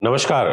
नमस्कार,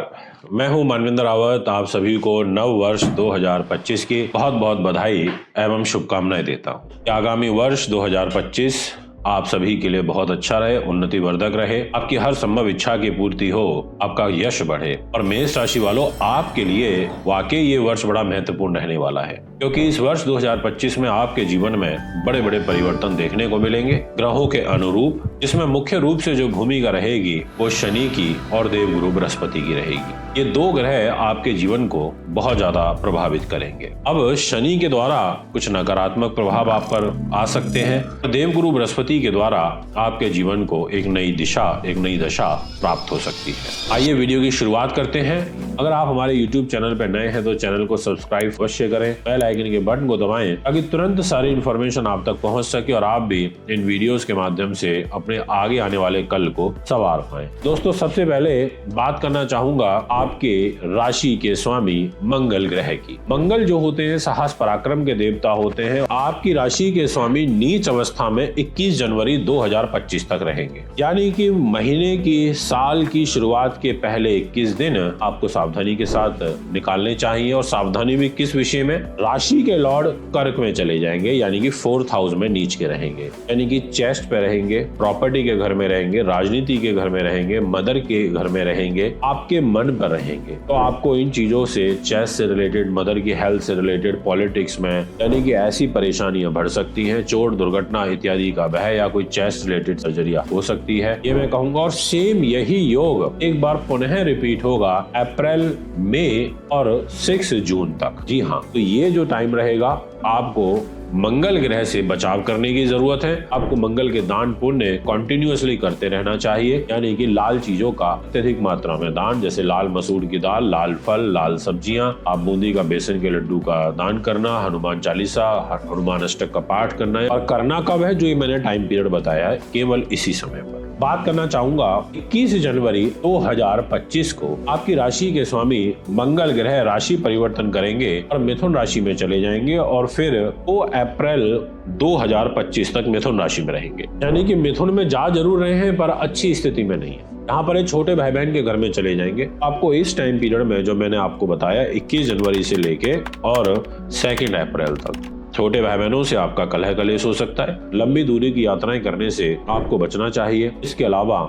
मैं हूं मानवेंद्र रावत। आप सभी को नव वर्ष 2025 की बहुत बहुत बधाई एवं शुभकामनाएं देता हूं। आगामी वर्ष 2025 आप सभी के लिए बहुत अच्छा रहे, उन्नति वर्धक रहे, आपकी हर संभव इच्छा की पूर्ति हो, आपका यश बढ़े। और मेष राशि वालों, आपके लिए वाकई ये वर्ष बड़ा महत्वपूर्ण रहने वाला है, क्योंकि इस वर्ष 2025 में आपके जीवन में बड़े बड़े परिवर्तन देखने को मिलेंगे ग्रहों के अनुरूप, जिसमें मुख्य रूप से जो भूमिका रहेगी वो शनि की और देवगुरु बृहस्पति की रहेगी। ये दो ग्रह आपके जीवन को बहुत ज्यादा प्रभावित करेंगे। अब शनि के द्वारा कुछ नकारात्मक प्रभाव आप पर आ सकते हैं, देवगुरु बृहस्पति के द्वारा आपके जीवन को एक नई दिशा, एक नई दशा प्राप्त हो सकती है। आइए वीडियो की शुरुआत करते हैं। अगर आप हमारे YouTube चैनल पर नए हैं तो चैनल को सब्सक्राइब अवश्य करें, बेल आइकन के बटन को दबाएं ताकि तुरंत सारी इन्फॉर्मेशन आप तक पहुंच सके और आप भी इन वीडियोस के माध्यम से अपने आगे आने वाले कल को संवार पाएं। दोस्तों, सबसे पहले बात करना चाहूंगा आपके राशि के स्वामी मंगल ग्रह की। मंगल जो होते हैं साहस पराक्रम के देवता होते हैं। आपकी राशि के स्वामी नीच अवस्था में 21 जनवरी 2025 तक रहेंगे, यानी कि महीने की साल की शुरुआत के पहले 21 दिन आपको सावधानी के साथ निकालने चाहिए। और सावधानी भी किस विषय में? राशि के लॉर्ड कर्क में चले जाएंगे, यानी कि 4th हाउस में नीच के रहेंगे, यानी कि चेस्ट पे रहेंगे, प्रॉपर्टी के घर में रहेंगे, राजनीति के घर में रहेंगे, मदर के घर में रहेंगे, आपके मन पर रहेंगे। तो आपको इन चीजों से, चेस्ट से रिलेटेड, मदर की हेल्थ से रिलेटेड, पॉलिटिक्स में, यानी कि ऐसी परेशानियां बढ़ सकती हैं, चोट दुर्घटना इत्यादि का भय या कोई चेस्ट रिलेटेड सर्जरी हो सकती है, ये मैं कहूंगा। और सेम यही योग एक बार पुनः रिपीट होगा अप्रैल, मई और 6 जून तक। जी हाँ, तो ये जो टाइम रहेगा आपको मंगल ग्रह से बचाव करने की जरूरत है। आपको मंगल के दान पुण्य कंटिन्यूअसली करते रहना चाहिए, यानी कि लाल चीजों का अत्यधिक मात्रा में दान, जैसे लाल मसूर की दाल, लाल फल, लाल सब्जियां, आप बूंदी का, बेसन के लड्डू का दान करना, हनुमान चालीसा, हनुमान अष्टक का पाठ करना है। और करना कब है? जो ये मैंने टाइम पीरियड बताया है, केवल इसी समय पर। बात करना चाहूंगा 21 जनवरी 2025 को आपकी राशि के स्वामी मंगल ग्रह राशि परिवर्तन करेंगे और मिथुन राशि में चले जाएंगे और फिर 2 अप्रैल 2025 तक मिथुन राशि में रहेंगे, यानी कि मिथुन में जा जरूर रहे हैं पर अच्छी स्थिति में नहीं है। यहाँ पर एक छोटे भाई बहन के घर में चले जाएंगे। आपको इस टाइम पीरियड में जो मैंने आपको बताया 21 जनवरी से लेके और 2 अप्रैल तक, छोटे भाई बहनों से आपका कलह कलेश हो सकता है। लंबी दूरी की यात्राएं करने से आपको बचना चाहिए। इसके अलावा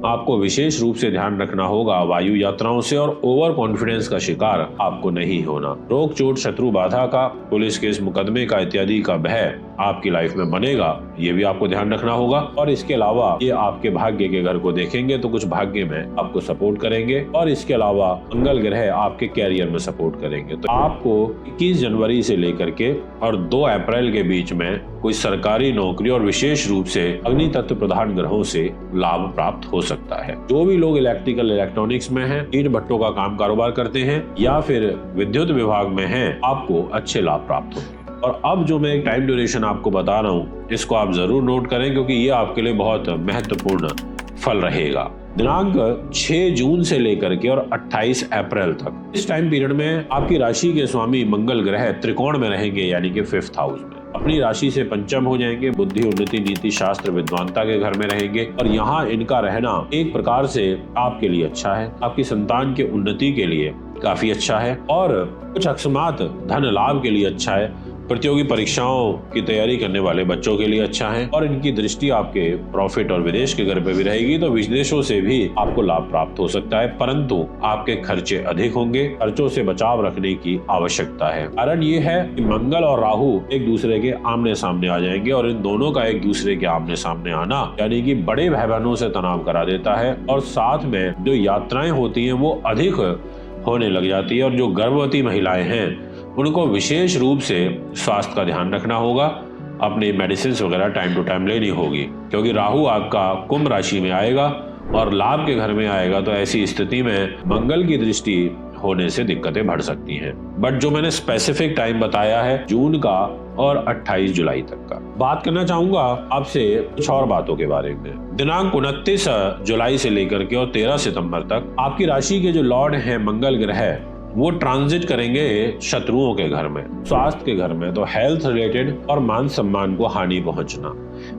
आपको विशेष रूप से ध्यान रखना होगा वायु यात्राओं से, और ओवर कॉन्फिडेंस का शिकार आपको नहीं होना। रोग चोट शत्रु बाधा का, पुलिस केस मुकदमे का इत्यादि का भय आपकी लाइफ में बनेगा, ये भी आपको ध्यान रखना होगा। और इसके अलावा ये आपके भाग्य के घर को देखेंगे तो कुछ भाग्य में आपको सपोर्ट करेंगे, और इसके अलावा मंगल ग्रह आपके कैरियर में सपोर्ट करेंगे। तो आपको 21 जनवरी से लेकर के और 2 अप्रैल के बीच में कोई सरकारी नौकरी और विशेष रूप से अग्नि तत्व प्रधान ग्रहों से लाभ प्राप्त हो सकता है। जो भी लोग इलेक्ट्रिकल इलेक्ट्रॉनिक्स में हैं, ईंट भट्टों का काम कारोबार करते हैं या फिर विद्युत विभाग में हैं, आपको अच्छे लाभ प्राप्त होंगे। और अब जो मैं एक टाइम ड्यूरेशन आपको बता रहा हूँ, इसको आप जरूर नोट करें, क्योंकि ये आपके लिए बहुत महत्वपूर्ण फल रहेगा। दिनांक 6 जून से लेकर के और 28 अप्रैल तक, इस टाइम पीरियड में आपकी राशि के स्वामी मंगल ग्रह त्रिकोण में रहेंगे, यानी कि 5th हाउस में। अपनी राशि से पंचम हो जाएंगे, बुद्धि, उन्नति, नीति शास्त्र, विद्वानता के घर में रहेंगे, और यहाँ इनका रहना एक प्रकार से आपके लिए अच्छा है, आपकी संतान के उन्नति के लिए काफी अच्छा है, और कुछ अकस्मात धन लाभ के लिए अच्छा है। प्रतियोगी परीक्षाओं की तैयारी करने वाले बच्चों के लिए अच्छा है, और इनकी दृष्टि आपके प्रॉफिट और विदेश के घर पे भी रहेगी, तो विदेशों से भी आपको लाभ प्राप्त हो सकता है, परंतु आपके खर्चे अधिक होंगे। खर्चों से बचाव रखने की आवश्यकता है। कारण ये है कि मंगल और राहु एक दूसरे के आमने सामने आ जाएंगे, और इन दोनों का एक दूसरे के आमने सामने आना यानी कि बड़े भाई बहनों से तनाव करा देता है, और साथ में जो यात्राएं होती हैं वो अधिक होने लग जाती है। और जो गर्भवती महिलाएं हैं उनको विशेष रूप से स्वास्थ्य का ध्यान रखना होगा, अपनी मेडिसिन वगैरह टाइम टू टाइम लेनी होगी, क्योंकि राहु आपका कुंभ राशि में आएगा और लाभ के घर में आएगा। तो ऐसी स्थिति में मंगल की दृष्टि होने से दिक्कतें बढ़ सकती हैं। बट जो मैंने स्पेसिफिक टाइम बताया है जून का और 28 जुलाई तक का, बात करना चाहूंगा आपसे कुछ और बातों के बारे में। दिनांक 29 जुलाई से लेकर के और 13 सितंबर तक आपकी राशि के जो लॉर्ड हैं मंगल ग्रह, वो ट्रांजिट करेंगे शत्रुओं के घर में, स्वास्थ्य के घर में। तो हेल्थ रिलेटेड और मान सम्मान को हानि पहुंचना,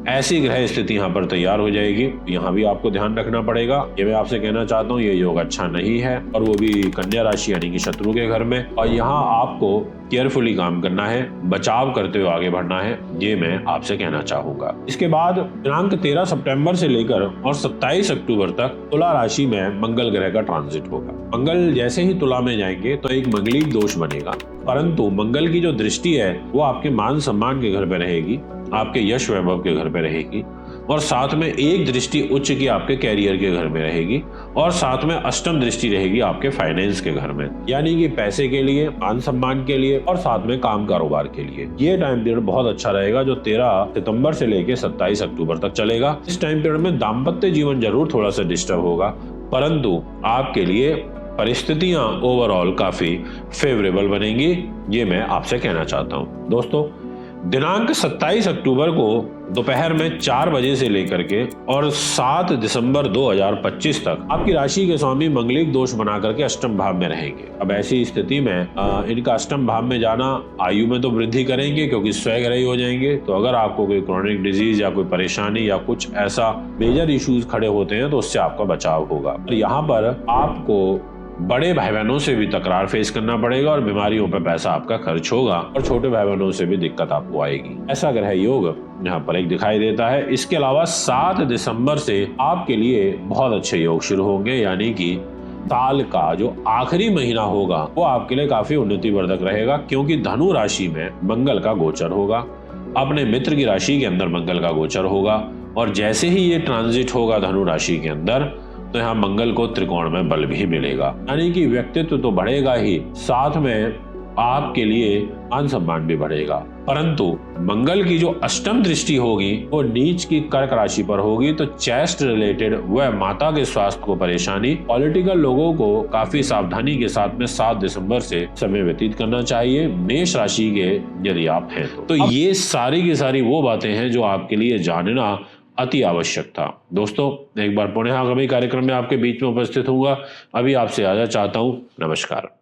ऐसी ग्रह स्थिति यहाँ पर तैयार हो जाएगी। यहाँ भी आपको ध्यान रखना पड़ेगा। ये मैं आपसे कहना चाहता हूँ, ये योग अच्छा नहीं है, और वो भी कन्या राशि यानी कि शत्रु के घर में। और यहाँ आपको केयरफुली काम करना है, बचाव करते हुए आगे बढ़ना है, ये मैं आपसे कहना चाहूंगा। इसके बाद दिनांक 13 सितंबर से लेकर और 27 अक्टूबर तक तुला राशि में मंगल ग्रह का ट्रांजिट होगा। मंगल जैसे ही तुला में जाएंगे तो एक मंगलिक दोष बनेगा, परंतु मंगल की जो दृष्टि है वो आपके मान सम्मान के घर पे रहेगी, आपके यश वैभव के घर पे रहेगी, और साथ में एक दृष्टि उच्च की आपके कैरियर के घर में रहेगी, और साथ में अष्टम दृष्टि रहेगी आपके फाइनेंस के घर में, यानी कि पैसे के लिए, मान सम्मान के लिए, और साथ में काम कारोबार के लिए। ये टाइम पीरियड बहुत अच्छा रहेगा जो 13 सितंबर से लेकर 27 अक्टूबर तक चलेगा। इस टाइम पीरियड में दाम्पत्य जीवन जरूर थोड़ा सा डिस्टर्ब होगा, परंतु आपके लिए परिस्थितियां ओवरऑल काफी फेवरेबल बनेंगी, ये मैं आपसे कहना चाहता हूं। दोस्तों, दिनांक 27 अक्टूबर को दोपहर में 4 बजे से लेकर के और 7 दिसंबर 2025 तक आपकी राशि के स्वामी मंगलिक दोष बना करके अष्टम भाव में रहेंगे। अब ऐसी स्थिति में इनका अष्टम भाव में जाना आयु में तो वृद्धि करेंगे क्योंकि स्वग्रही हो जाएंगे। तो अगर आपको कोई क्रोनिक डिजीज या कोई परेशानी या कुछ ऐसा मेजर इश्यूज खड़े होते हैं तो उससे आपका बचाव होगा। और यहाँ पर आपको बड़े भाई बहनों से भी तकरार फेस करना पड़ेगा और बीमारियों पर पैसा आपका खर्च होगा, और छोटे भाई बहनों से भी दिक्कत आपको आएगी। ऐसा ग्रह योग यहाँ पर एक दिखाई देता है। इसके अलावा 7 दिसंबर से आपके लिए बहुत अच्छे योग शुरू होंगे, यानी कि साल का जो आखिरी महीना होगा वो आपके लिए काफी उन्नतिवर्धक रहेगा, क्योंकि धनु राशि में मंगल का गोचर होगा, अपने मित्र की राशि के अंदर मंगल का गोचर होगा, और जैसे ही ये ट्रांजिट होगा धनु राशि के अंदर तो यहाँ मंगल को त्रिकोण में बल भी मिलेगा, यानी कि व्यक्तित्व तो बढ़ेगा ही, साथ में आपके लिए मान सम्मान भी बढ़ेगा। परंतु मंगल की जो अष्टम दृष्टि होगी वो नीच की कर्क राशि पर होगी, तो चेस्ट रिलेटेड व माता के स्वास्थ्य को परेशानी, पॉलिटिकल लोगों को काफी सावधानी के साथ में 7 दिसंबर से समय व्यतीत करना चाहिए, मेष राशि के यदि आप हैं तो ये सारी की सारी वो बातें हैं जो आपके लिए जानना अति आवश्यक था। दोस्तों, एक बार पुनः आगामी कार्यक्रम में आपके बीच में उपस्थित होऊंगा। अभी आपसे आज्ञा चाहता हूं। नमस्कार।